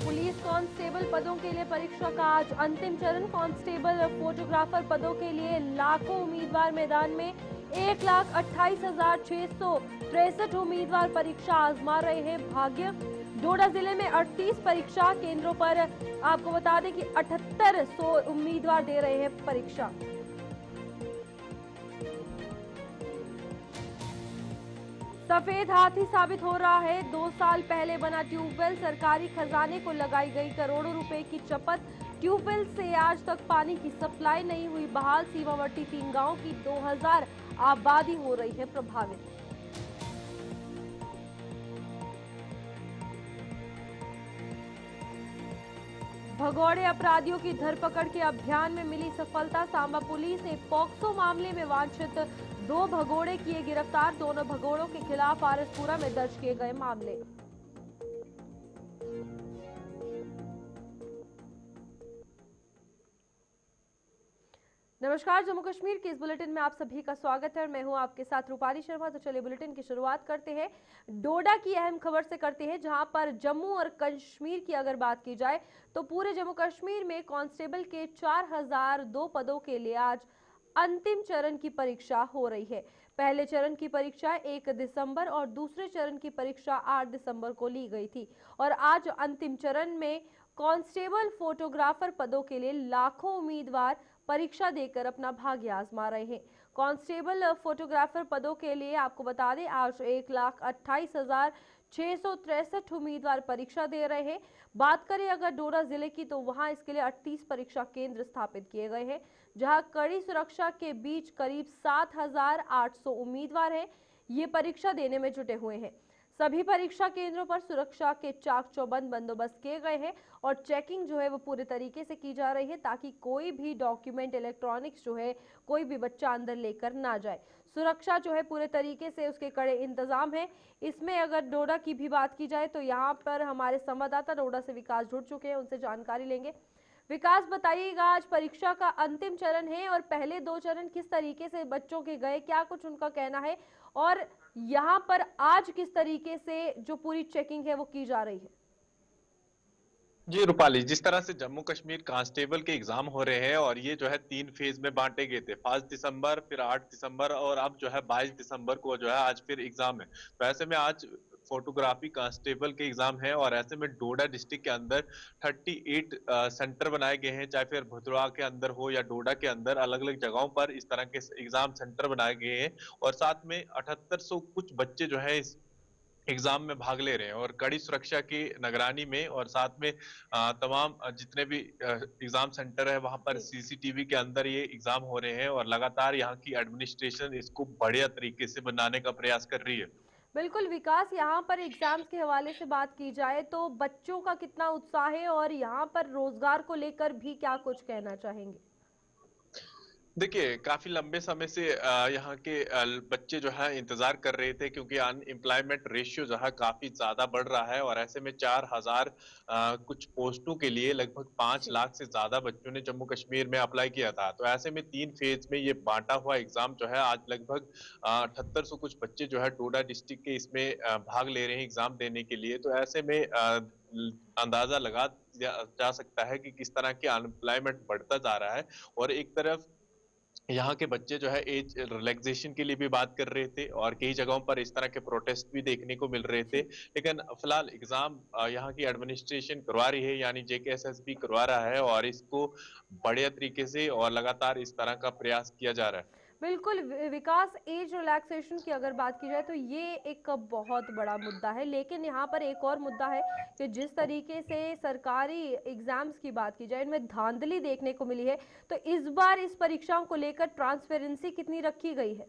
Police constable पदों के लिए परीक्षा का आज अंतिम चरण। कांस्टेबल फोटोग्राफर पदों के लिए लाखों उम्मीदवार मैदान में। 1,28,663 उम्मीदवार परीक्षा आजमा रहे हैं भाग्य। डोडा जिले में 38 परीक्षा केंद्रों पर आपको बता दें कि 7800 उम्मीदवार दे रहे हैं परीक्षा। सफेद हाथी साबित हो रहा है 2 साल पहले बना ट्यूबवेल। सरकारी खजाने को लगाई गई करोड़ों रुपए की चपत। ट्यूबवेल से आज तक पानी की सप्लाई नहीं हुई बहाल। सीमावर्ती 3 गांव की 2000 आबादी हो रही है प्रभावित। भगौड़े अपराधियों की धरपकड़ के अभियान में मिली सफलता। सांबा पुलिस ने पॉक्सो मामले में वांछित 2 भगौड़े किए गिरफ्तार। दोनों भगौड़ों के खिलाफ आरएसपुरा में दर्ज किए गए मामले। नमस्कार, जम्मू कश्मीर के इस बुलेटिन में आप सभी का स्वागत है। मैं हूं आपके साथ रूपाली शर्मा। तो चलिए बुलेटिन की शुरुआत करते हैं। डोडा की अहम खबर से करते हैं, जहां पर जम्मू और कश्मीर की अगर बात की जाए तो पूरे जम्मू कश्मीर में कांस्टेबल के 4002 पदों के लिए आज अंतिम चरण की परीक्षा हो रही है। पहले चरण की परीक्षा 1 दिसंबर और दूसरे चरण की परीक्षा 8 दिसंबर को ली गई थी और आज अंतिम चरण में कांस्टेबल फोटोग्राफर पदों के लिए लाखों उम्मीदवार परीक्षा देकर अपना भाग्य आजमा रहे हैं। कांस्टेबल फोटोग्राफर पदों के लिए आपको बता दें आज 1,28,663 उम्मीदवार परीक्षा दे रहे हैं। बात करें अगर डोडा जिले की तो वहां इसके लिए 38 परीक्षा केंद्र स्थापित किए गए हैं, जहां कड़ी सुरक्षा के बीच करीब 7,800 उम्मीदवार हैं ये परीक्षा देने में जुटे हुए हैं। सभी परीक्षा केंद्रों पर सुरक्षा के चाक चौबंद बंदोबस्त किए गए हैं और चेकिंग जो है वो पूरे तरीके से की जा रही है ताकि कोई भी डॉक्यूमेंट इलेक्ट्रॉनिक्स जो है कोई भी बच्चा अंदर लेकर ना जाए। सुरक्षा जो है पूरे तरीके से उसके कड़े इंतजाम है। इसमें अगर डोडा की भी बात की जाए तो यहाँ पर हमारे संवाददाता डोडा से विकास जुड़ चुके हैं, उनसे जानकारी लेंगे। विकास, बताइएगा, आज परीक्षा का अंतिम चरण है और पहले 2 चरण किस तरीके से बच्चों के गए, क्या कुछ उनका कहना है और यहाँ पर आज किस तरीके से जो पूरी चेकिंग है वो की जा रही है? जी रूपाली, जिस तरह से जम्मू कश्मीर कांस्टेबल के एग्जाम हो रहे हैं और ये जो है 3 फेज में बांटे गए थे। 5 दिसंबर, फिर 8 दिसंबर और अब जो है 22 दिसंबर को जो है आज फिर एग्जाम है। तो ऐसे में आज फोटोग्राफी कांस्टेबल के एग्जाम है और ऐसे में डोडा डिस्ट्रिक्ट के अंदर 38 सेंटर बनाए गए हैं, चाहे फिर भदोही के अंदर हो या डोडा के अंदर, अलग अलग जगहों पर इस तरह के एग्जाम सेंटर बनाए गए हैं। और साथ में 7800 कुछ बच्चे जो है इस एग्जाम में भाग ले रहे हैं और कड़ी सुरक्षा की निगरानी में, और साथ में तमाम जितने भी एग्जाम सेंटर है वहां पर जी, सीसीटीवी के अंदर ये एग्जाम हो रहे हैं और लगातार यहाँ की एडमिनिस्ट्रेशन इसको बढ़िया तरीके से बनाने का प्रयास कर रही है। बिल्कुल विकास, यहाँ पर एग्जाम्स के हवाले से बात की जाए तो बच्चों का कितना उत्साह है और यहाँ पर रोजगार को लेकर भी क्या कुछ कहना चाहेंगे? देखिए, काफी लंबे समय से यहाँ के बच्चे जो है इंतजार कर रहे थे, क्योंकि अनएम्प्लॉयमेंट रेशियो जो है काफी ज्यादा बढ़ रहा है और ऐसे में 4000 कुछ पोस्टों के लिए लगभग 5 जी, लाख से ज्यादा बच्चों ने जम्मू कश्मीर में अप्लाई किया था। तो ऐसे में 3 फेज में ये बांटा हुआ एग्जाम जो है आज लगभग 7800 कुछ बच्चे जो है डोडा डिस्ट्रिक्ट के इसमें भाग ले रहे हैं एग्जाम देने के लिए। तो ऐसे में अंदाजा लगा जा सकता है कि किस तरह की अनएम्प्लॉयमेंट बढ़ता जा रहा है। और एक तरफ यहाँ के बच्चे जो है एज रिलैक्सेशन के लिए भी बात कर रहे थे और कई जगहों पर इस तरह के प्रोटेस्ट भी देखने को मिल रहे थे। जी। लेकिन फिलहाल एग्जाम यहाँ की एडमिनिस्ट्रेशन करवा रही है, यानी जेकेएसएसबी करवा रहा है और इसको बढ़िया तरीके से और लगातार इस तरह का प्रयास किया जा रहा है। बिल्कुल विकास, एज रिलैक्सेशन की अगर बात की जाए तो ये एक बहुत बड़ा मुद्दा है, लेकिन यहाँ पर एक और मुद्दा है कि जिस तरीके से सरकारी एग्जाम्स की बात की जाए इनमें धांधली देखने को मिली है, तो इस बार इस परीक्षाओं को लेकर ट्रांसपेरेंसी कितनी रखी गई है?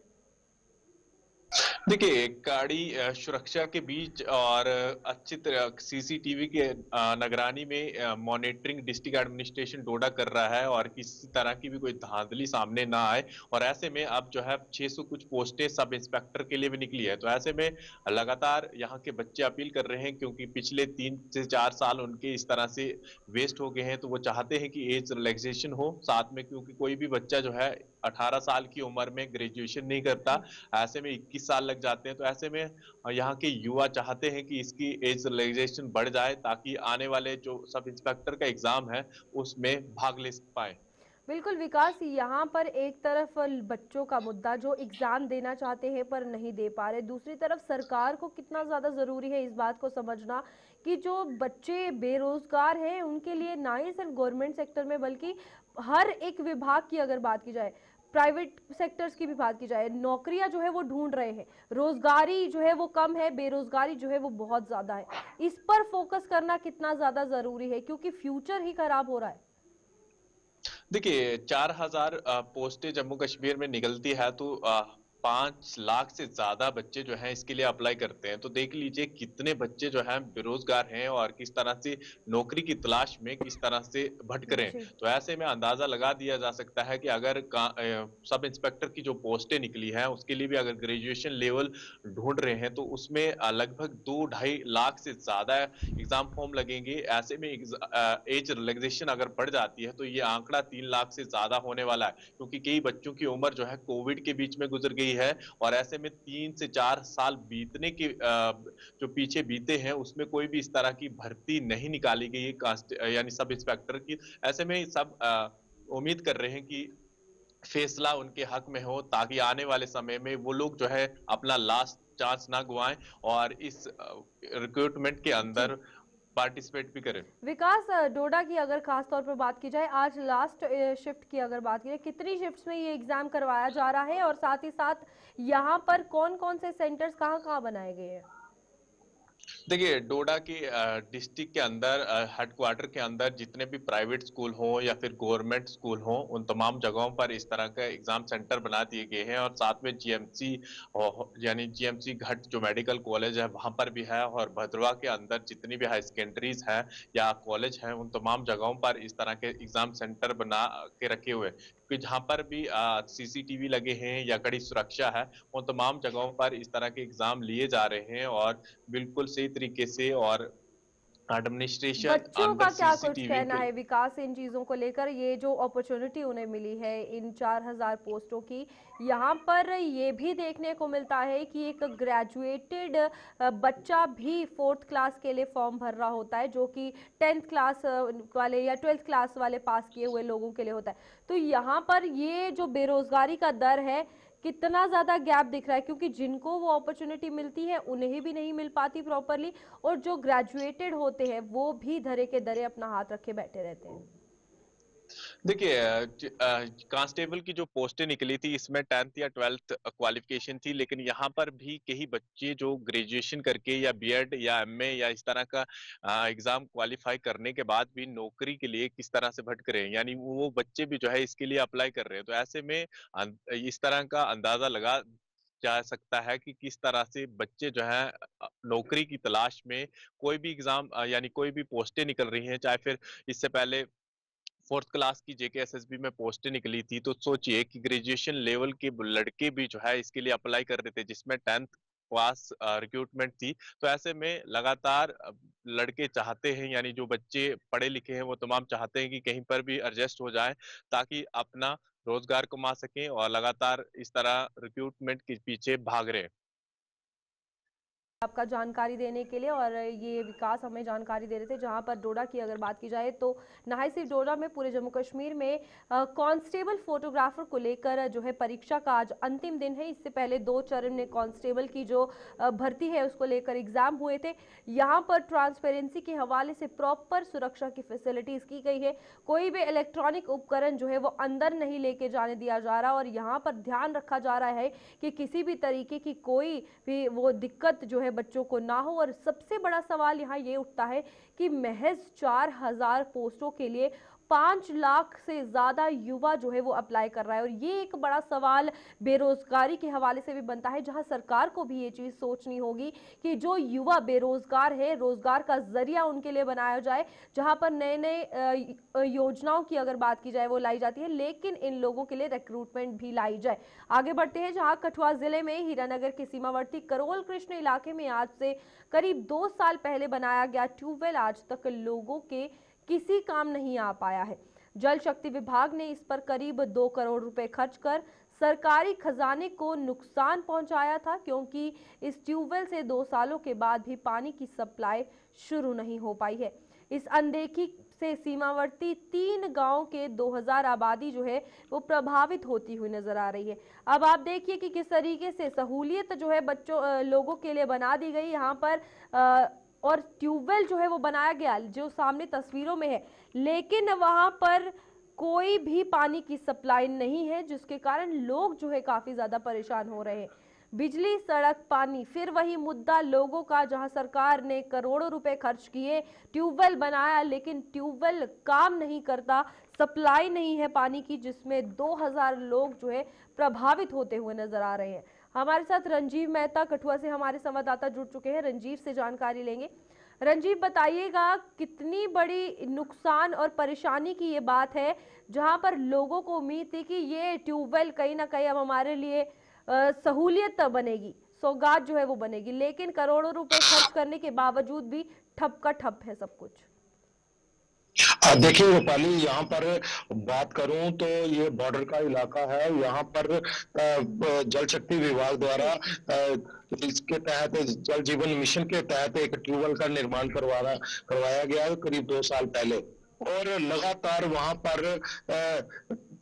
देखिए, कड़ी सुरक्षा के बीच और अच्छी तरह सीसीटीवी के निगरानी में मॉनिटरिंग डिस्ट्रिक्ट एडमिनिस्ट्रेशन डोडा कर रहा है और किसी तरह की भी कोई धांधली सामने ना आए। और ऐसे में अब जो है 600 कुछ पोस्टें सब इंस्पेक्टर के लिए भी निकली है। तो ऐसे में लगातार यहाँ के बच्चे अपील कर रहे हैं, क्योंकि पिछले 3 से 4 साल उनके इस तरह से वेस्ट हो गए हैं। तो वो चाहते हैं कि एज रिलैक्सेशन हो साथ में, क्योंकि कोई भी बच्चा जो है 18 साल की उम्र में ग्रेजुएशन नहीं करता। जी, ऐसे में 21 साल लग जाते हैं। तो ऐसे में यहाँ के युवा चाहते हैं कि इसकी एज रिलैक्सेशन बढ़ जाए ताकि आने वाले जो सब इंस्पेक्टर का एग्जाम है उसमें भाग ले पाए। बिल्कुल विकास, यहाँ पर एक तरफ बच्चों का मुद्दा जो एग्जाम देना चाहते हैं पर नहीं दे पा रहे, दूसरी तरफ सरकार को कितना ज़्यादा ज़रूरी है इस बात को समझना कि जो बच्चे बेरोजगार हैं उनके लिए ना ही सिर्फ गवर्नमेंट सेक्टर में बल्कि हर एक विभाग की अगर बात की जाए, प्राइवेट सेक्टर्स की भी बात की जाए, नौकरियां जो है वो ढूंढ रहे हैं, रोजगारी जो है वो कम है, बेरोजगारी जो है वो बहुत ज़्यादा है। इस पर फोकस करना कितना ज़्यादा ज़रूरी है क्योंकि फ्यूचर ही खराब हो रहा है। देखिए 4,000 पोस्टें जम्मू कश्मीर में निकलती है तो 5 लाख से ज्यादा बच्चे जो हैं इसके लिए अप्लाई करते हैं। तो देख लीजिए कितने बच्चे जो हैं बेरोजगार हैं और किस तरह से नौकरी की तलाश में किस तरह से भटक रहे हैं। जी। तो ऐसे में अंदाजा लगा दिया जा सकता है कि अगर सब इंस्पेक्टर की जो पोस्टें निकली हैं उसके लिए भी अगर ग्रेजुएशन लेवल ढूंढ रहे हैं तो उसमें लगभग 2-2.5 लाख से ज्यादा एग्जाम फॉर्म लगेंगे। ऐसे में एज रिलैक्सेशन अगर बढ़ जाती है तो ये आंकड़ा 3 लाख से ज्यादा होने वाला है, क्योंकि कई बच्चों की उम्र जो है कोविड के बीच में गुजर गई है और ऐसे में 3 से 4 साल बीतने के जो पीछे बीते हैं उसमें कोई भी इस तरह की भर्ती नहीं निकाली गई है कास्ट यानी सब इंस्पेक्टर की। ऐसे में सब उम्मीद कर रहे हैं कि फैसला उनके हक में हो ताकि आने वाले समय में वो लोग जो है अपना लास्ट चांस ना गवाएं और इस रिक्रूटमेंट के जी अंदर पार्टिसिपेट भी करें। विकास, डोडा की अगर खास तौर पर बात की जाए, आज लास्ट शिफ्ट की अगर बात की जाए, कितनी शिफ्ट्स में ये एग्जाम करवाया जा रहा है और साथ ही साथ यहाँ पर कौन कौन से सेंटर्स कहाँ कहाँ बनाए गए हैं? देखिए डोडा के डिस्ट्रिक्ट के अंदर हेडक्वार्टर के अंदर जितने भी प्राइवेट स्कूल हों या फिर गवर्नमेंट स्कूल हों उन तमाम जगहों पर इस तरह का एग्जाम सेंटर बना दिए गए हैं और साथ में जीएमसी यानी जीएमसी घाट जो मेडिकल कॉलेज है वहां पर भी है और भद्रवा के अंदर जितनी भी हाई सेकेंडरीज है या कॉलेज है उन तमाम जगहों पर इस तरह के एग्जाम सेंटर बना के रखे हुए हैं। कि जहां पर भी सीसीटीवी लगे हैं या कड़ी सुरक्षा है उन तमाम जगहों पर इस तरह के एग्जाम लिए जा रहे हैं और बिल्कुल सही तरीके से और एडमिनिस्ट्रेशन बच्चों अंदर का क्या कुछ सीसीटीवी कहना के। है विकास इन चीज़ों को लेकर, ये जो अपॉर्चुनिटी उन्हें मिली है इन 4,000 पोस्टों की, यहाँ पर ये भी देखने को मिलता है कि एक ग्रेजुएटेड बच्चा भी 4th क्लास के लिए फॉर्म भर रहा होता है जो कि 10th क्लास वाले या 12th क्लास वाले पास किए हुए लोगों के लिए होता है। तो यहाँ पर ये जो बेरोजगारी का दर है, कितना ज़्यादा गैप दिख रहा है क्योंकि जिनको वो अपॉर्चुनिटी मिलती है उन्हें भी नहीं मिल पाती प्रॉपरली, और जो ग्रेजुएटेड होते हैं वो भी धरे के धरे अपना हाथ रखे बैठे रहते हैं। देखिए कांस्टेबल की जो पोस्टें निकली थी इसमें 10th या 12th क्वालिफिकेशन थी, लेकिन यहाँ पर भी कई बच्चे जो ग्रेजुएशन करके या बीएड या एमए या इस तरह का एग्जाम क्वालिफाई करने के बाद भी नौकरी के लिए किस तरह से भटक रहे हैं, यानी वो बच्चे भी जो है इसके लिए अप्लाई कर रहे हैं। तो ऐसे में इस तरह का अंदाजा लगा जा सकता है कि किस तरह से बच्चे जो है नौकरी की तलाश में कोई भी एग्जाम यानी कोई भी पोस्टें निकल रही हैं, चाहे फिर इससे पहले 4th क्लास की जेकेएसएसबी में पोस्टें निकली थी। तो सोचिए कि ग्रेजुएशन लेवल के लड़के भी जो है इसके लिए अप्लाई कर रहे थे जिसमें 10th क्लास रिक्रूटमेंट थी। तो ऐसे में लगातार लड़के चाहते हैं यानी जो बच्चे पढ़े लिखे हैं वो तमाम चाहते हैं कि कहीं पर भी एडजस्ट हो जाए ताकि अपना रोजगार कमा सकें और लगातार इस तरह रिक्रूटमेंट के पीछे भाग रहे हैं। आपका जानकारी देने के लिए, और ये विकास हमें जानकारी दे रहे थे। जहां पर डोडा की अगर बात की जाए तो ना ही सिर्फ डोडा में, पूरे जम्मू कश्मीर में कांस्टेबल फोटोग्राफर को लेकर जो है परीक्षा का आज अंतिम दिन है। इससे पहले 2 चरण में कांस्टेबल की जो भर्ती है उसको लेकर एग्जाम हुए थे। यहाँ पर ट्रांसपेरेंसी के हवाले से प्रॉपर सुरक्षा की फैसिलिटीज की गई है, कोई भी इलेक्ट्रॉनिक उपकरण जो है वो अंदर नहीं लेके जाने दिया जा रहा, और यहाँ पर ध्यान रखा जा रहा है कि किसी भी तरीके की कोई भी वो दिक्कत जो है बच्चों को ना हो। और सबसे बड़ा सवाल यहाँ ये उठता है कि महज 4,000 पोस्टों के लिए 5 लाख से ज्यादा युवा जो है वो अप्लाई कर रहा है, और ये एक बड़ा सवाल बेरोजगारी के हवाले से भी बनता है, जहां सरकार को भी ये चीज सोचनी होगी कि जो युवा बेरोजगार है रोजगार का जरिया उनके लिए बनाया जाए। जहां पर नए नए योजनाओं की अगर बात की जाए वो लाई जाती है, लेकिन इन लोगों के लिए रिक्रूटमेंट भी लाई जाए। आगे बढ़ते हैं, जहां कठुआ जिले में हीरानगर के सीमावर्ती करोल कृष्ण इलाके में आज से करीब 2 साल पहले बनाया गया ट्यूबवेल आज तक लोगों के किसी काम नहीं आ पाया है। जल शक्ति विभाग ने इस पर करीब 2 करोड़ रुपए खर्च कर सरकारी खजाने को नुकसान पहुंचाया था, क्योंकि इस ट्यूबवेल से 2 सालों के बाद भी पानी की सप्लाई शुरू नहीं हो पाई है। इस अनदेखी से सीमावर्ती 3 गांव के 2000 आबादी जो है वो प्रभावित होती हुई नजर आ रही है। अब आप देखिए कि किस तरीके से सहूलियत जो है लोगों के लिए बना दी गई यहाँ पर, और ट्यूबवेल जो है वो बनाया गया जो सामने तस्वीरों में है, लेकिन वहां पर कोई भी पानी की सप्लाई नहीं है, जिसके कारण लोग जो है काफी ज्यादा परेशान हो रहे हैं। बिजली, सड़क, पानी, फिर वही मुद्दा लोगों का, जहां सरकार ने करोड़ों रुपए खर्च किए, ट्यूबवेल बनाया, लेकिन ट्यूबवेल काम नहीं करता, सप्लाई नहीं है पानी की, जिसमें 2000 लोग जो है प्रभावित होते हुए नजर आ रहे हैं। हमारे साथ रंजीव मेहता कठुआ से हमारे संवाददाता जुड़ चुके हैं, रंजीव से जानकारी लेंगे। रंजीव, बताइएगा कितनी बड़ी नुकसान और परेशानी की ये बात है, जहां पर लोगों को उम्मीद थी कि ये ट्यूबवेल कहीं ना कहीं अब हमारे लिए सहूलियत बनेगी, सौगात जो है वो बनेगी, लेकिन करोड़ों रुपए खर्च करने के बावजूद भी ठप का ठप है सब कुछ। देखिए रूपाली, यहाँ पर बात करूं तो ये बॉर्डर का इलाका है। यहाँ पर जल शक्ति विभाग द्वारा इसके तहत जल जीवन मिशन के तहत एक ट्यूबवेल का निर्माण करवाया गया है करीब 2 साल पहले, और लगातार वहां पर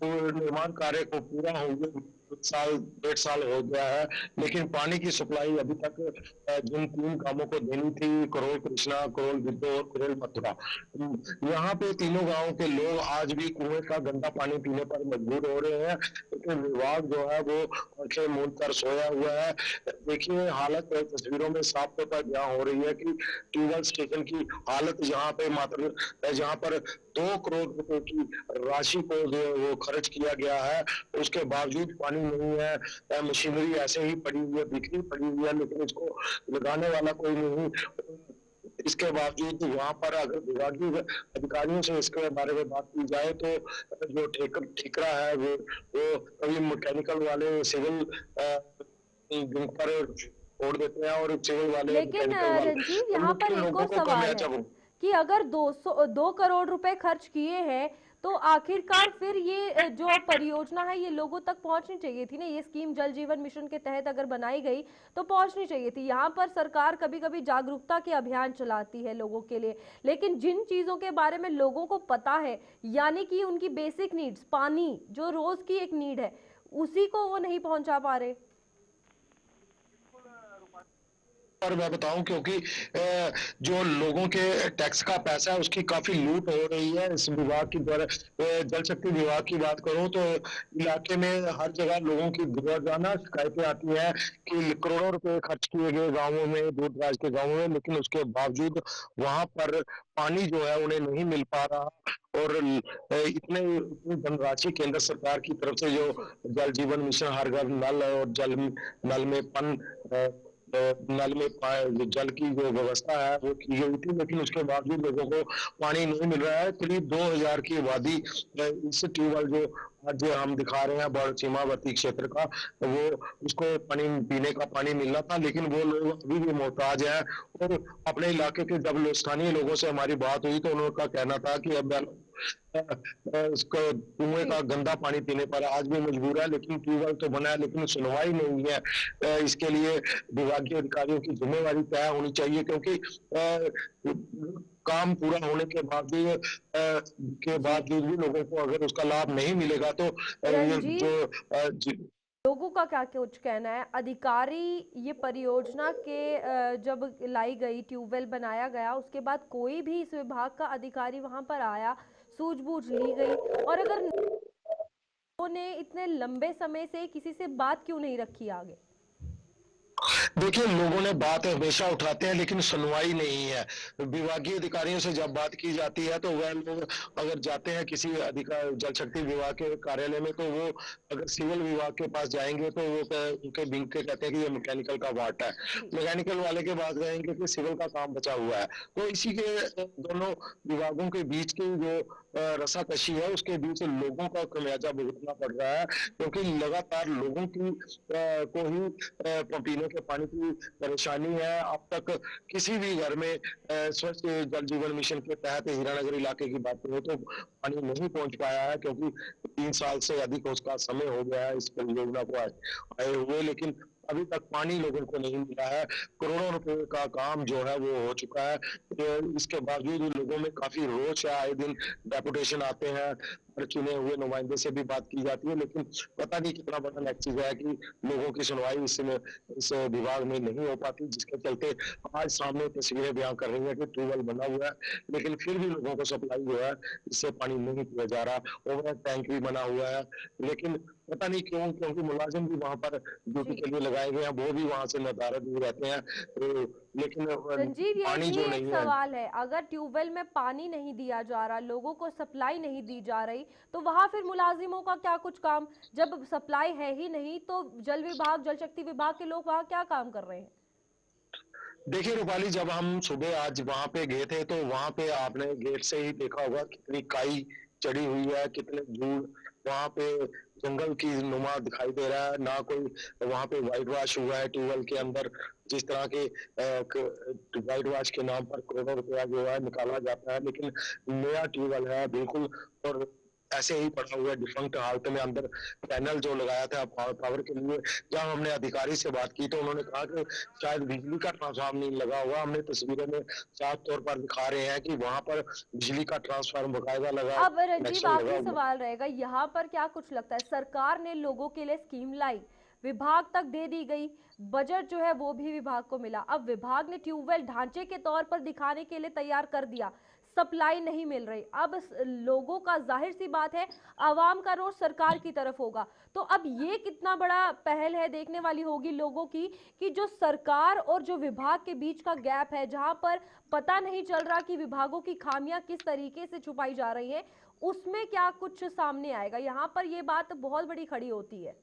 निर्माण कार्य को पूरा हो गया, 1.5 साल हो गया है, लेकिन पानी की सप्लाई अभी तक जिन 3 गांवों को देनी थी, करोल कृष्णा, करोल विद्यो और करोल मथुरा, यहाँ पे तीनों गांवों के लोग आज भी कुएं का गंदा पानी पीने पर मजबूर हो रहे हैं, क्योंकि विभाग जो है वो आंखें मूंद कर सोया हुआ है। देखिए हालत तस्वीरों में साफ तौर पर यहाँ हो रही है कि ट्यूबवेल स्टेशन की हालत, जहाँ पर 2 करोड़ रुपए की राशि को जो वो खर्च किया गया है, उसके बावजूद पानी नहीं है। मशीनरी ऐसे ही पड़ी हुई है, बिखरी पड़ी हुई है, लेकिन इसको लगाने वाला कोई नहीं। इसके बावजूद वहां पर अगर विभागीय अधिकारियों से इसके बारे में बात की जाए तो जो ठेकरा है वो कभी मैकेनिकल वाले सिविल पर छोड़ देते हैं, और सिविल वाले लेकिन मैकेनिकल वाले रंजीव, यहाँ पर एक और को सवाल है कि अगर 2 करोड़ रुपए खर्च किए हैं, तो आखिरकार फिर ये जो परियोजना है ये लोगों तक पहुंचनी चाहिए थी ना। ये स्कीम जल जीवन मिशन के तहत अगर बनाई गई तो पहुंचनी चाहिए थी। यहाँ पर सरकार कभी कभी जागरूकता के अभियान चलाती है लोगों के लिए, लेकिन जिन चीजों के बारे में लोगों को पता है, यानी कि उनकी बेसिक नीड्स, पानी जो रोज की एक नीड है, उसी को वो नहीं पहुंचा पा रहे। और मैं बताऊं, क्योंकि जो लोगों के टैक्स का पैसा है उसकी काफी लूट हो रही है इस विभाग की द्वारा। जल शक्ति विभाग की बात करूं तो इलाके में हर जगह लोगों की रोजाना शिकायतें आती है कि करोड़ों रुपए खर्च किए गए गांवों में, दूर दराज के गांवों में, लेकिन उसके बावजूद वहां पर पानी जो है उन्हें नहीं मिल पा रहा। और इतनी धनराशि केंद्र सरकार की तरफ से जो जल जीवन मिशन, हर घर नल और जल नल में नल में जल की जो व्यवस्था है वो की गई थी, लेकिन उसके बावजूद लोगों को पानी नहीं मिल रहा है। करीब 2000 की आबादी इस ट्यूबवेल जो आज हम दिखा रहे हैं बड़ सीमावर्ती क्षेत्र का, वो उसको पानी, पीने का पानी मिलना था, लेकिन वो लोग अभी भी मोहताज हैं। और अपने इलाके के जब स्थानीय लोगों से हमारी बात हुई तो उनका कहना था कि अब इसको कुएं का गंदा पानी पीने पर आज भी मजबूर है, लेकिन ट्यूबवेल तो बना है लेकिन सुनवाई नहीं है। इसके लिए विभागीय अधिकारियों की जिम्मेवारी तय होनी चाहिए, क्योंकि काम पूरा होने के बावजूद भी लोगों को अगर उसका लाभ नहीं मिलेगा तो जो लोगों का क्या कुछ कहना है? अधिकारी ये परियोजना के जब लाई गई, ट्यूबवेल बनाया गया, उसके बाद कोई भी इस विभाग का अधिकारी वहां पर आया, सूझबूझ ली गई, और अगर ने इतने लंबे समय से किसी से बात क्यों नहीं रखी आगे? देखिए लोगों ने बात हमेशा उठाते हैं लेकिन सुनवाई नहीं है। विभागीय अधिकारियों से जब बात की जाती है तो वह लोग अगर जाते हैं किसी अधिकारी जल शक्ति विभाग के कार्यालय में, तो वो अगर सिविल विभाग के पास जाएंगे तो वो उनके विंग के कहते हैं कि ये मैकेनिकल का पार्ट है, मैकेनिकल वाले के पास जाएंगे कि सिविल का काम बचा हुआ है। तो इसी के दोनों विभागों के बीच की जो रसाकशी है उसके बीच लोगों का खमियाजा भुगतना पड़ रहा है, क्योंकि लगातार लोगों की को ही पीने के पानी की परेशानी है। अब तक किसी भी घर में स्वच्छ जल जीवन मिशन के तहत हीरानगर इलाके की बात करें तो पानी नहीं पहुंच पाया है, क्योंकि 3 साल से अधिक उसका समय हो गया है इस परियोजना को आए हुए, लेकिन अभी तक पानी लोगों को नहीं मिला है। करोड़ों रुपए का काम जो है वो हो चुका है। इसके बावजूद लोगों में काफी रोष है। आए दिन डेपुटेशन आते हैं और चुने हुए नुमाइंदे से भी बात की जाती है, लेकिन पता नहीं कितना बड़ा नेक्सस है कि लोगों की सुनवाई इस विभाग में नहीं हो पाती, जिसके चलते आज सामने तस्वीरें बयां कर रही है कि ट्यूबवेल बना हुआ है, लेकिन फिर भी लोगों को सप्लाई जो है इससे पानी नहीं पिया जा रहा। ओवर टैंक भी बना हुआ है, लेकिन पता नहीं क्यों, क्योंकि मुलाजिम भी वहां पर ड्यूटी जी के लिए लगाए गए हैं, वो भी वहां से नदारद भी रहते हैं, लेकिन संजीव, ये पानी भी जो एक नहीं है। सवाल है, अगर ट्यूबवेल में पानी नहीं दिया जा रहा, लोगों को सप्लाई नहीं दी जा रही, तो वहां फिर मुलाजिमों का क्या कुछ काम? जब सप्लाई है ही नहीं तो जल विभाग, जल शक्ति विभाग के लोग वहां क्या काम कर रहे हैं? देखिए रूपाली, जब हम सुबह आज वहां पे गए थे तो वहां पे आपने गेट से ही देखा होगा कितनी काई चढ़ी हुई है, कितने धूल वहां पे जंगल की नुमा दिखाई दे रहा है। ना कोई वहां पे व्हाइट वॉश हुआ है ट्यूबवेल के अंदर, जिस तरह के व्हाइट वॉश के नाम पर करोड़ों रुपया जो है निकाला जाता है, लेकिन नया ट्यूबवेल है बिल्कुल, और ऐसे ही पड़ा हुआ है डिफंक्ट हालत में। अंदर पैनल जो लगाया था पावर के लिए, जब हमने अधिकारी से बात की तो उन्होंने कहा कि शायद बिजली का ट्रांसफार्मर नहीं लगा हुआ। हमने तस्वीरें में साफ तौर पर दिखा रहे हैं कि वहां पर बिजली का ट्रांसफार्मर बकायदा लगा, अब रंजीव, कनेक्शन लगा आखिरी हुआ। सवाल रहेगा, यहाँ पर क्या कुछ लगता है, सरकार ने लोगों के लिए स्कीम लाई, विभाग तक दे दी गई, बजट जो है वो भी विभाग को मिला, अब विभाग ने ट्यूबवेल ढांचे के तौर पर दिखाने के लिए तैयार कर दिया, सप्लाई नहीं मिल रही। अब लोगों का, जाहिर सी बात है, आवाम का रोष सरकार की तरफ होगा। तो अब ये कितना बड़ा पहल है, देखने वाली होगी लोगों की, कि जो सरकार और जो विभाग के बीच का गैप है, जहां पर पता नहीं चल रहा कि विभागों की खामियां किस तरीके से छुपाई जा रही हैं, उसमें क्या कुछ सामने आएगा। यहाँ पर ये बात बहुत बड़ी खड़ी होती है।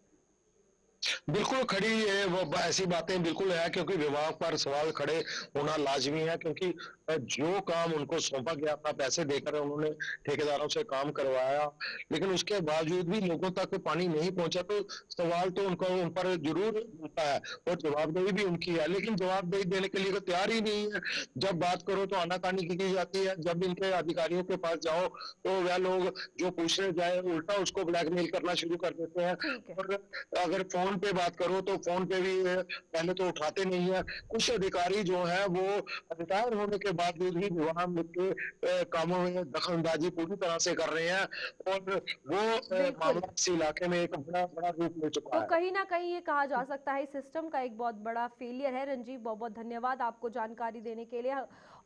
बिल्कुल खड़ी है, वो ऐसी बातें बिल्कुल है, क्योंकि विभाग पर सवाल खड़े होना लाजमी है, क्योंकि जो काम उनको सौंपा गया था, पैसे देकर उन्होंने ठेकेदारों से काम करवाया, लेकिन उसके बावजूद भी लोगों तक पानी नहीं पहुंचा, तो सवाल तो उनको उन पर जरूर होता है और जवाबदेही भी उनकी है, लेकिन जवाबदेही देने के लिए तो तैयार ही नहीं है। जब बात करो तो आनाकानी की जाती है, जब इनके अधिकारियों के पास जाओ तो वह लोग जो पूछने जाए उल्टा उसको ब्लैकमेल करना शुरू कर देते हैं। ठीक है। और अगर फोन पे बात करो तो फोन पे भी पहले तो उठाते नहीं है। कुछ अधिकारी जो है वो रिटायर होने के बावजूद भी विभाग के कामों में दखलंदाजी पूरी तरह से कर रहे हैं, और वो बिल्कुल। मामला इस इलाके में एक बड़ा बड़ा रूप ले चुका तो है। कहीं ना कहीं ये कहा जा सकता है सिस्टम का एक बहुत बड़ा फेलियर है। रंजीव, बहुत बहुत धन्यवाद आपको जानकारी देने के लिए।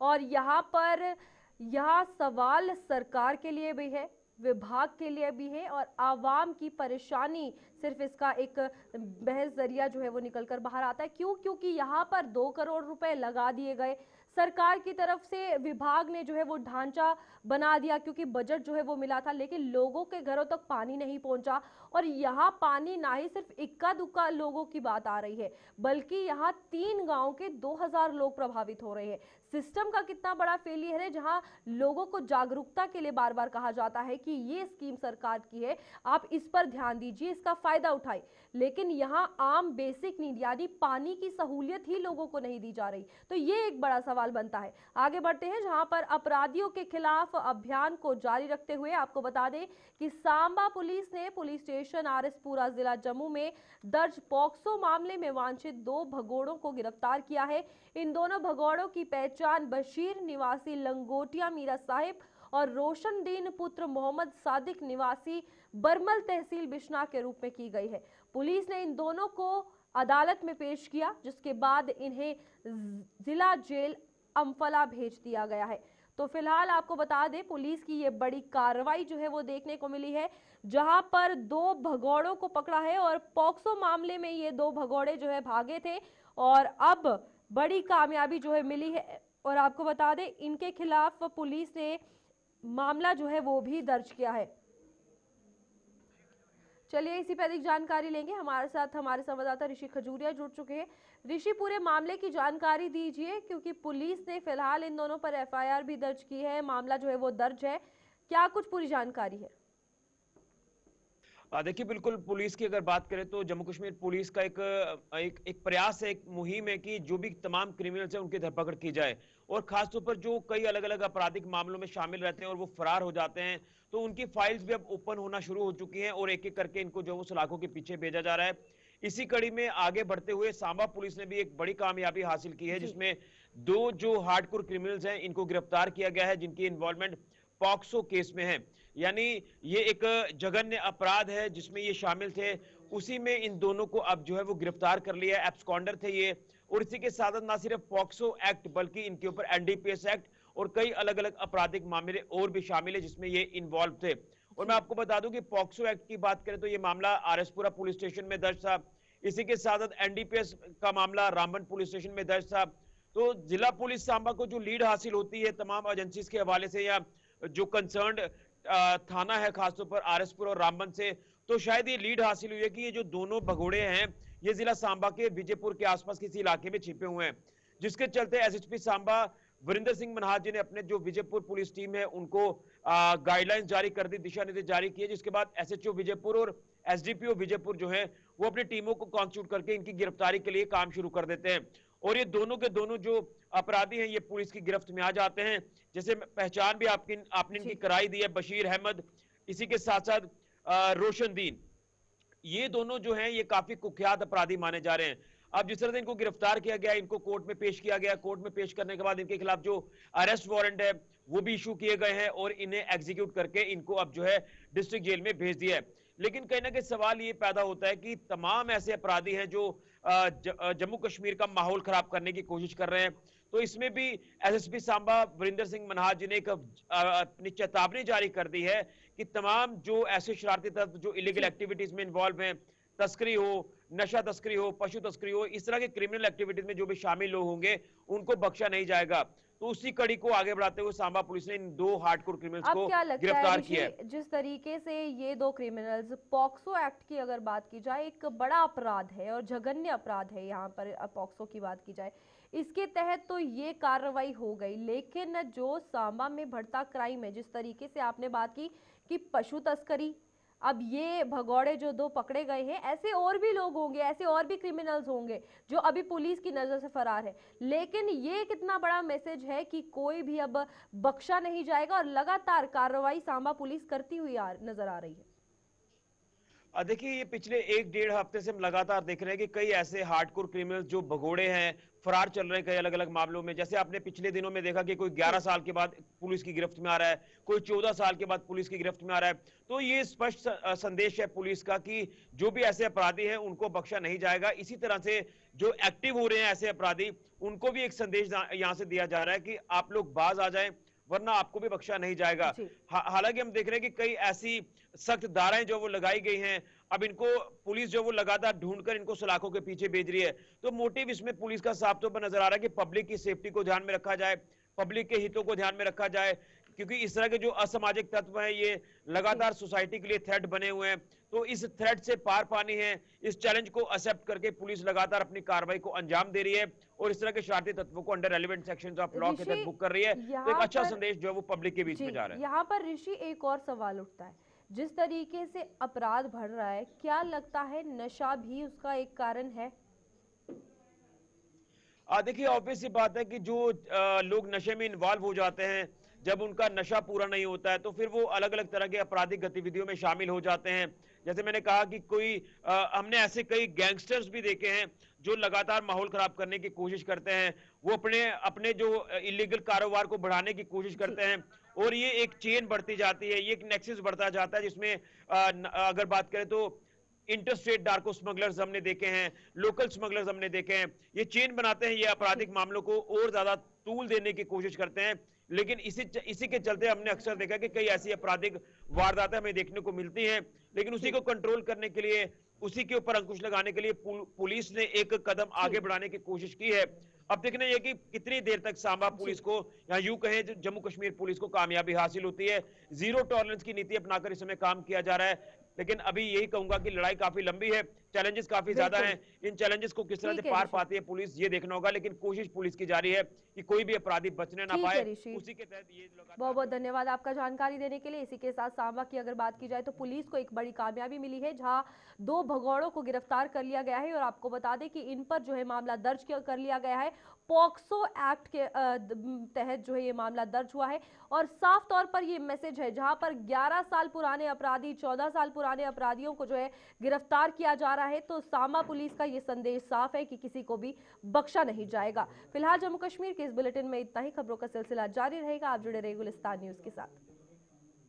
और यहाँ पर यह सवाल सरकार के लिए भी है, विभाग के लिए भी है, और आवाम की परेशानी सिर्फ इसका एक बहस जरिया जो है वो निकल कर बाहर आता है। क्यों? क्योंकि यहाँ पर 2 करोड़ रुपए लगा दिए गए, सरकार की तरफ से विभाग ने जो है वो ढांचा बना दिया, क्योंकि बजट जो है वो मिला था, लेकिन लोगों के घरों तक पानी नहीं पहुंचा। और यहाँ पानी ना ही सिर्फ इक्का दुक्का लोगों की बात आ रही है, बल्कि यहाँ 3 गांव के 2000 लोग प्रभावित हो रहे हैं। सिस्टम का कितना बड़ा फेलियर है, जहां लोगों को जागरूकता के लिए बार बार कहा जाता है कि ये स्कीम सरकार की है, आप इस पर ध्यान दीजिए, इसका फायदा उठाइए, लेकिन यहाँ आम बेसिक नीड यानी पानी की सहूलियत ही लोगों को नहीं दी जा रही। तो ये एक बड़ा सवाल बनता है। आगे बढ़ते हैं, जहां पर अपराधियों के खिलाफ अभियान को जारी रखते हुए आपको बता दें कि सांबा पुलिस ने पुलिस स्टेशन आरएसपुरा जिला जम्मू में दर्ज पॉक्सो मामले में वांछित 2 भगोड़ों को गिरफ्तार किया है। इन दोनों भगोड़ों की पहचान बशीर निवासी लंगोटिया मीरा साहिब और रोशनदीन पुत्र मोहम्मद सादिक निवासी बरमल तहसील बिश्ना के रूप में की गई है। पुलिस ने इन दोनों को अदालत में पेश किया, जिसके बाद इन्हें जिला जेल अम्फला भेज दिया गया है। तो फिलहाल आपको बता दें, पुलिस की ये बड़ी कार्रवाई जो है वो देखने को मिली है, जहां पर 2 भगौड़ों को पकड़ा है, और पॉक्सो मामले में ये 2 भगौड़े जो है भागे थे, और अब बड़ी कामयाबी जो है मिली है। और आपको बता दें, इनके खिलाफ पुलिस ने मामला जो है वो भी दर्ज किया है। चलिए इसी पर अधिक जानकारी लेंगे, हमारे साथ हमारे संवाददाता ऋषि खजूरिया जुड़ चुके हैं। ऋषि, पूरे मामले की जानकारी दीजिए, क्योंकि पुलिस ने फिलहाल इन दोनों पर एफआईआर भी दर्ज की है, मामला जो है वो दर्ज है, क्या कुछ पूरी जानकारी है? देखिए बिल्कुल पुलिस की अगर बात करें तो जम्मू कश्मीर पुलिस का एक प्रयास है, एक मुहिम है कि जो भी तमाम क्रिमिनल्स हैं उनकी धरपकड़ की जाए। और खासतौर पर जो कई अलग अलग आपराधिक मामलों में शामिल रहते हैं और वो फरार हो जाते हैं, तो उनकी फाइल्स भी अब ओपन होना शुरू हो चुकी हैं और एक एक करके इनको जो वो सलाखों के पीछे भेजा जा रहा है। इसी कड़ी में आगे बढ़ते हुए सांबा पुलिस ने भी एक बड़ी कामयाबी हासिल की है, जी। जिसमें 2 जो हार्डकोर क्रिमिनल्स हैं इनको गिरफ्तार किया गया है, जिनकी इन्वॉल्वमेंट पॉक्सो केस में है। यानी ये एक जघन्य अपराध है जिसमें ये शामिल थे, उसी में इन दोनों को अब जो है वो गिरफ्तार कर लिया है। एब्सकॉन्डर थे ये। और इसी के साथ ना सिर्फ पॉक्सो एक्ट बल्कि इनके ऊपर एनडीपीएस एक्ट और कई अलग अलग आपराधिक मामले और भी शामिल है जिसमें ये इन्वॉल्व थे। और मैं आपको बता दूं कि पॉक्सो एक्ट की बात करें तो ये मामला आरएसपुरा पुलिस स्टेशन में दर्ज था। इसी के साथ एनडीपीएस का मामला रामबन पुलिस स्टेशन में दर्ज था। तो जिला पुलिस सांबा को जो लीड हासिल होती है तमाम एजेंसीज के हवाले से या जो कंसर्न्ड थाना है खासतौर पर आरएसपुर और रामबन से, तो शायद ये लीड हासिल हुई है कि ये जो दोनों भगोड़े हैं ये जिला सांबा के विजयपुर के आसपास किसी इलाके में छिपे हुए हैं, जिसके चलते एसएसपी सांबा वरिंदर सिंह मनहास जी ने अपने जो विजयपुर पुलिस टीम है उनको गाइडलाइंस जारी कर दी, दिशा निर्देश जारी किए, जिसके बाद एसएचओ विजयपुर और एसडीपीओ विजयपुर जो है वो अपनी टीमों को कॉन्स्टिट्यूट करके इनकी गिरफ्तारी के लिए काम शुरू कर देते हैं। और ये दोनों के दोनों जो अपराधी हैं ये पुलिस की गिरफ्त में आ जाते हैं। जैसे पहचान भी आपने इनकी कराई दी है, बशीर अहमद, इसी के साथ साथ रोशनदीन, ये दोनों जो हैं ये काफी कुख्यात अपराधी माने जा रहे हैं। अब जिस तरह से इनको गिरफ्तार किया गया, इनको कोर्ट में पेश किया गया, कोर्ट में पेश करने के बाद इनके खिलाफ जो अरेस्ट वारंट है वो भी इशू किए गए हैं और इन्हें एग्जीक्यूट करके इनको अब जो है डिस्ट्रिक्ट जेल में भेज दिया है। लेकिन कहीं ना कहीं सवाल ये पैदा होता है कि तमाम ऐसे अपराधी हैं जो जम्मू कश्मीर का माहौल खराब करने की कोशिश कर रहे हैं, तो इसमें भी एसएसपी सांबा वरिंदर सिंह मनहास जी ने एक अपनी चेतावनी जारी कर दी है कि तमाम जो ऐसे शरारती तत्व जो इलीगल एक्टिविटीज में इन्वॉल्व हैं, तस्करी हो, नशा तस्करी हो, पशु तस्करी हो, इस तरह के क्रिमिनल एक्टिविटीज में जो भी शामिल लोग होंगे उनको बख्शा नहीं जाएगा। तो उसी कड़ी को आगे बढ़ाते हुए सांबा पुलिस ने इन 2 हार्डकोर क्रिमिनल्स को गिरफ्तार किया है। जिस तरीके से ये 2 क्रिमिनल्स, पॉक्सो एक्ट की अगर बात की जाए एक बड़ा अपराध है और जघन्य अपराध है, यहाँ पर पॉक्सो की बात की जाए इसके तहत तो ये कार्रवाई हो गई, लेकिन जो सांबा में बढ़ता क्राइम है, जिस तरीके से आपने बात की कि पशु तस्करी, अब ये भगौड़े जो 2 पकड़े गए हैं, ऐसे और भी लोग होंगे, ऐसे और भी क्रिमिनल्स होंगे जो अभी पुलिस की नजर से फरार है, लेकिन ये कितना बड़ा मैसेज है कि कोई भी अब बख्शा नहीं जाएगा और लगातार कार्रवाई सांबा पुलिस करती हुई नजर आ रही है। देखिए ये पिछले 1-1.5 हफ्ते से हम लगातार देख रहे हैं कि कई ऐसे हार्डकोर क्रिमिनल्स जो भगोड़े हैं फरार चल रहे हैं कई अलग अलग मामलों में। जैसे आपने पिछले दिनों में देखा कि कोई 11 साल के बाद पुलिस की गिरफ्त में आ रहा है, कोई 14 साल के बाद पुलिस की गिरफ्त में आ रहा है। तो ये स्पष्ट संदेश है पुलिस का कि जो भी ऐसे अपराधी हैं उनको बख्शा नहीं जाएगा। इसी तरह से जो एक्टिव हो रहे हैं ऐसे अपराधी, उनको भी एक संदेश यहाँ से दिया जा रहा है कि आप लोग बाज आ जाएं वरना आपको भी बख्शा नहीं जाएगा। हालांकि हम देख रहे हैं कि कई ऐसी सख्त धाराएं जो वो लगाई गई हैं, अब इनको पुलिस जो वो लगातार ढूंढकर इनको सलाखों के पीछे भेज रही है। तो मोटिव इसमें पुलिस का साफ तौर पर नजर आ रहा है कि पब्लिक की सेफ्टी को ध्यान में रखा जाए, पब्लिक के हितों को ध्यान में रखा जाए, क्योंकि इस तरह के जो असामाजिक तत्व हैं ये लगातार सोसाइटी के लिए थ्रेट बने हुए हैं। तो इस थ्रेट से पार पानी है, इस चैलेंज को एक्सेप्ट करके पुलिस लगातार अपनी कार्रवाई को अंजाम दे रही है और इस तरह के शरारती तत्वों को under relevant sections of law के तहत बुक कर रही है। तो एक अच्छा संदेश जो है वो पब्लिक के बीच में जा रहा है। यहाँ पर ऋषि एक और सवाल उठता है, जिस तरीके से अपराध बढ़ रहा है, क्या लगता है नशा भी उसका एक कारण है? देखिए ऑब्वियस सी बात है कि जो लोग नशे में इन्वॉल्व हो जाते हैं, जब उनका नशा पूरा नहीं होता है तो फिर वो अलग अलग तरह के आपराधिक गतिविधियों में शामिल हो जाते हैं। जैसे मैंने कहा कि हमने ऐसे कई गैंगस्टर्स भी देखे हैं जो लगातार माहौल खराब करने की कोशिश करते हैं, वो अपने जो इलीगल कारोबार को बढ़ाने की कोशिश करते हैं और ये एक चेन बढ़ती जाती है, ये एक नेक्सस बढ़ता जाता है जिसमें अगर बात करें तो इंटरस्टेट डार्को स्मगलर्स हमने देखे हैं, लोकल स्मगलर्स हमने देखे हैं, ये चेन बनाते हैं, ये आपराधिक मामलों को और ज्यादा तूल देने की कोशिश करते हैं। लेकिन इसी के चलते हमने अक्सर देखा कि कई ऐसी आपराधिक वारदातें हमें देखने को मिलती हैं, लेकिन उसी को कंट्रोल करने के लिए, उसी के ऊपर अंकुश लगाने के लिए पुलिस ने एक कदम आगे बढ़ाने की कोशिश की है। अब देखना यह कि कितनी देर तक सांबा पुलिस को या यूं कहें जम्मू कश्मीर पुलिस को कामयाबी हासिल होती है। जीरो टॉलरेंस की नीति अपनाकर इस समय काम किया जा रहा है, लेकिन अभी यही कहूंगा कि लड़ाई काफी लंबी है। चैलेंजेस काफी ज्यादा बिल्कुल। हैं। इन चैलेंजेस को किस तरह से ठीक है पार ऋषि। पाती है पुलिस, ये देखना होगा, लेकिन कोशिश पुलिस की जारी है कि कोई भी अपराधी बचने ना ठीक है पाए। ऋषि। उसी के तहत ये बहुत लगातार बहुत धन्यवाद आपका जानकारी देने के लिए। इसी के साथ सांबा की अगर बात की जाए तो पुलिस को एक बड़ी कामयाबी मिली है, जहां 2 भगौड़ों को गिरफ्तार कर लिया गया है। और आपको बता दें कि इन पर जो है मामला दर्ज कर लिया गया है। पॉक्सो एक्ट के तहत जो है ये मामला दर्ज हुआ है। और साफ तौर पर ये मैसेज है, जहां पर 11 साल पुराने अपराधी 14 साल पुराने अपराधियों को जो है गिरफ्तार किया जा रहा है, तो सांबा पुलिस का ये संदेश साफ है कि किसी को भी बख्शा नहीं जाएगा। फिलहाल जम्मू कश्मीर के इस बुलेटिन में इतना ही। खबरों का सिलसिला जारी रहेगा। आप जुड़े रहिए गुलिस्तान न्यूज के साथ।